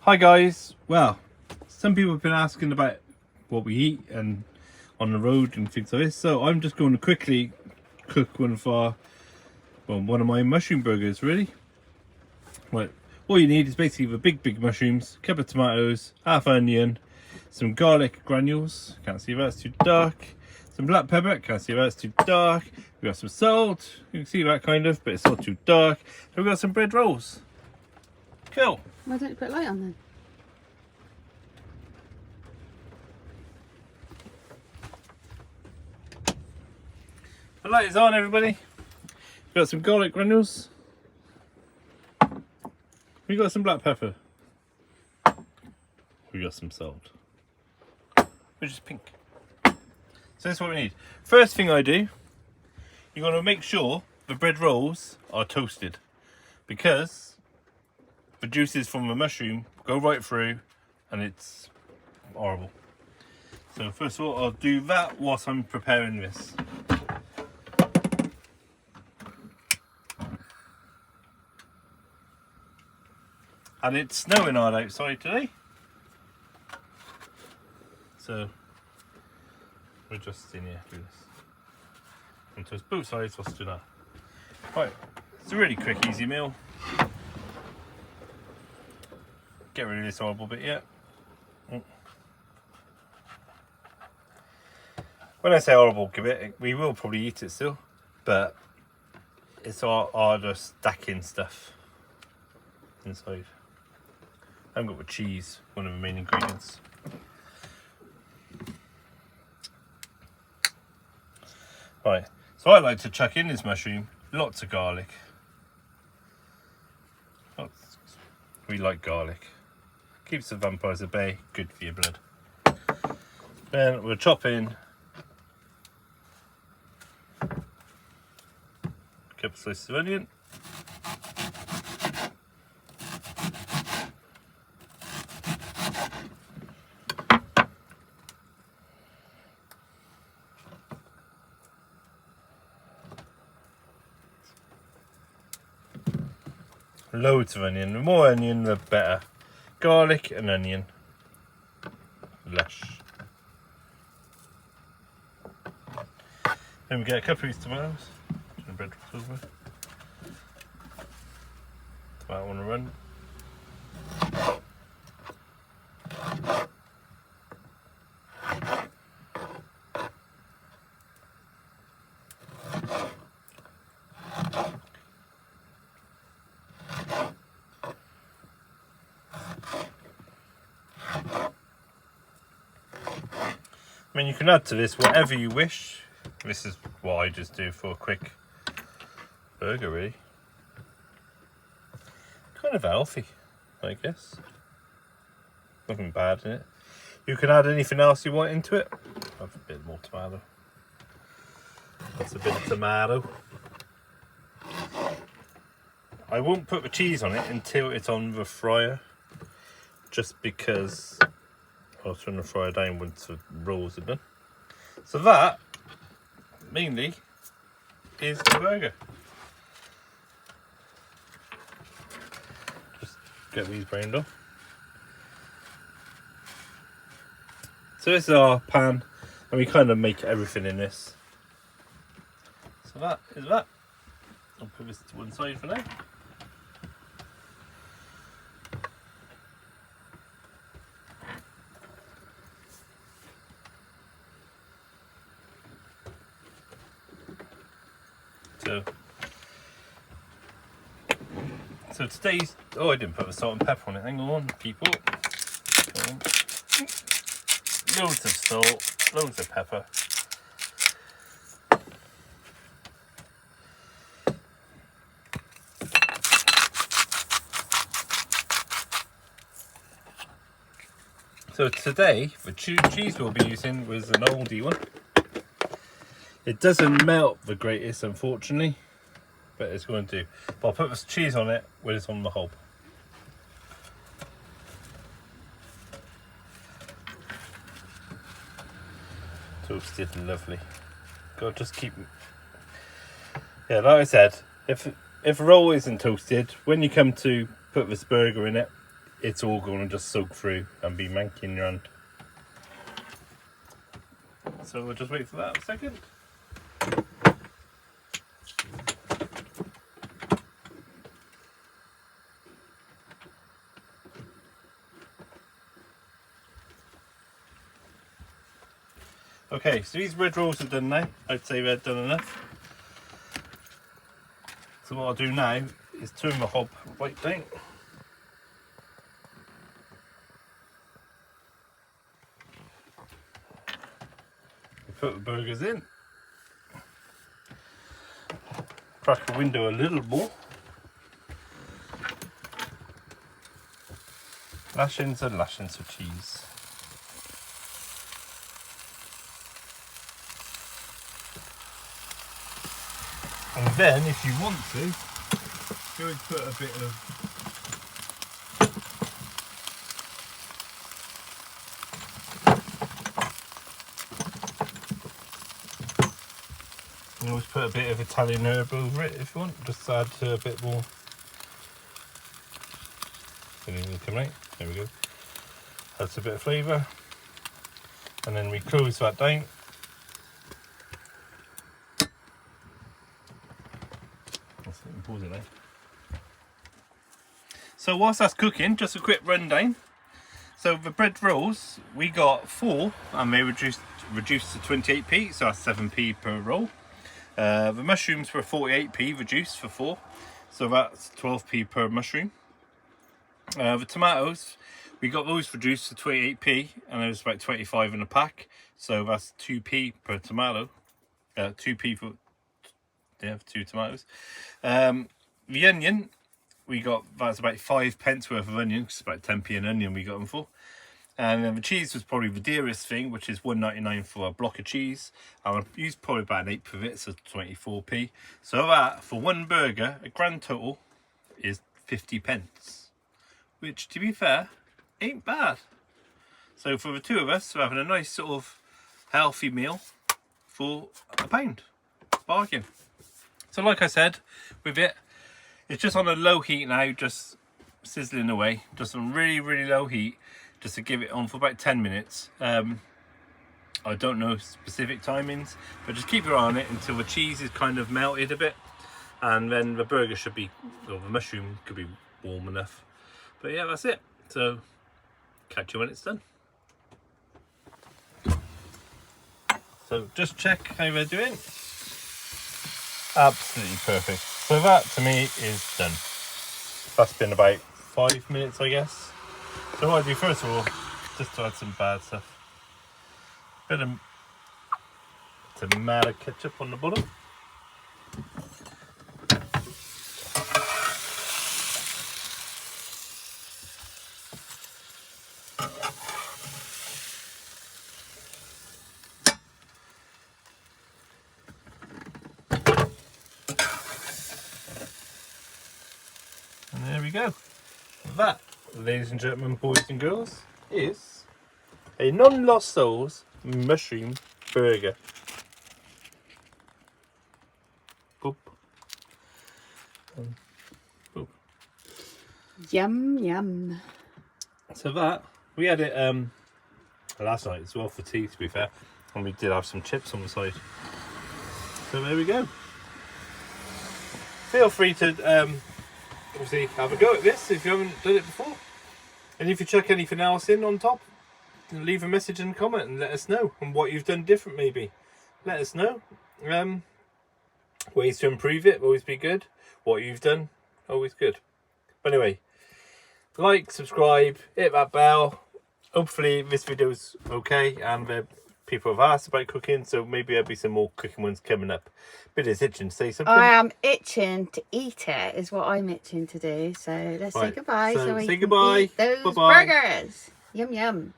Hi guys, well, some people have been asking about what we eat and on the road and things like this, so I'm just going to quickly cook one of my mushroom burgers really. Right, all you need is basically the big mushrooms, a couple of tomatoes, half onion, some garlic granules, can't see if that's too dark, some black pepper, can't see if that's too dark, we've got some salt, you can see that kind of, but it's not too dark, and we've got some bread rolls. Cool. Why don't you put a light on then? The light is on, everybody. We've got some garlic granules. We've got some black pepper. We've got some salt, which is pink. So that's what we need. First thing I do, you're going to make sure the bread rolls are toasted, because the juices from the mushroom go right through and it's horrible. So first of all, I'll do that whilst I'm preparing this. And it's snowing hard outside today, so we're just in here do this. And toast both sides whilst doing that. Right, it's a really quick, easy meal. Get rid of this horrible bit yet. When I say horrible bit, we will probably eat it still, but it's harder stacking stuff inside. I haven't got the cheese, one of the main ingredients. Right, so I like to chuck in this mushroom, lots of garlic. We like garlic. Keeps the vampires at bay, good for your blood. Then we'll chop in a couple slices of onion. Loads of onion. The more onion, the better. Garlic and onion. Lush. Then we get a couple of these tomatoes. Turn the bread over. Tomato on the run. I mean, you can add to this whatever you wish. This is what I just do for a quick burger, really. Kind of healthy, I guess. Nothing bad in it. You can add anything else you want into it. Have a bit more tomato. That's a bit of tomato. I won't put the cheese on it until it's on the fryer, just because I'll turn the fryer down once the rolls are done. So that, mainly, is the burger. Just get these browned off. So this is our pan, and we kind of make everything in this. So that is that. I'll put this to one side for now. So today's, oh, I didn't put the salt and pepper on it. Hang on, people. Loads of salt, loads of pepper. So today, the cheese we'll be using was an oldie one. It doesn't melt the greatest, unfortunately, but it's going to do. But I'll put the cheese on it when it's on the hob. Toasted and lovely. Got to just keep. Yeah, like I said, if a roll isn't toasted, when you come to put this burger in it, it's all going to just soak through and be manky in your hand. So we'll just wait for that a second. Okay, so these red rolls are done now. I'd say they're done enough. So what I'll do now is turn the hob right down. Put the burgers in. Crack the window a little more. Lashings and lashings of cheese. And then, if you want to, go and put a bit of you can always put a bit of Italian herb over it if you want, just to add to a bit more. Come right, there we go. Adds a bit of flavour, and then we close that down. Pause it now. So whilst that's cooking, just a quick rundown. So the bread rolls, we got 4 and they reduced to 28p, so that's 7p per roll. The mushrooms were 48p reduced for 4, so that's 12p per mushroom. The tomatoes, we got those reduced to 28p and it was about 25 in a pack, so that's 2p per tomato. 2p for 2 tomatoes. The onion, we got, that's about 5p worth of onion, it's about 10p an onion we got them for. And then the cheese was probably the dearest thing, which is £1.99 for a block of cheese. I used probably about an 1/8 of it, so 24p. So that, for one burger, a grand total is 50p. Which, to be fair, ain't bad. So for the 2 of us, we're having a nice sort of healthy meal for £1. Bargain. So like I said, with it, it's just on a low heat now, just sizzling away, just on really low heat, just to give it on for about 10 minutes. I don't know specific timings, but just keep your eye on it until the cheese is kind of melted a bit, and then the burger should be, or the mushroom could be warm enough. But yeah, that's it. So catch you when it's done. So just check how they're doing. Absolutely perfect. So that to me is done. That's been about 5 minutes, I guess. So what I do first of all, just to add some bad stuff. Bit of tomato ketchup on the bottom. And there we go. That, ladies and gentlemen, boys and girls, is a non-lost souls mushroom burger. Boop. Boop. Yum yum. So that, we had it last night as well for tea, to be fair, and we did have some chips on the side. So there we go. Feel free to obviously have a go at this if you haven't done it before, and if you chuck anything else in on top, leave a message and comment and let us know, and what you've done different maybe. Let us know. Ways to improve it, always be good. What you've done, always good. But anyway, like, subscribe, hit that bell. Hopefully this video's okay, and people have asked about cooking, so maybe there'll be some more cooking ones coming up. But it's itching to say something. I am itching to eat it, is what I'm itching to do. So let's say goodbye. So we say can goodbye. eat those Bye-bye. burgers. Yum yum.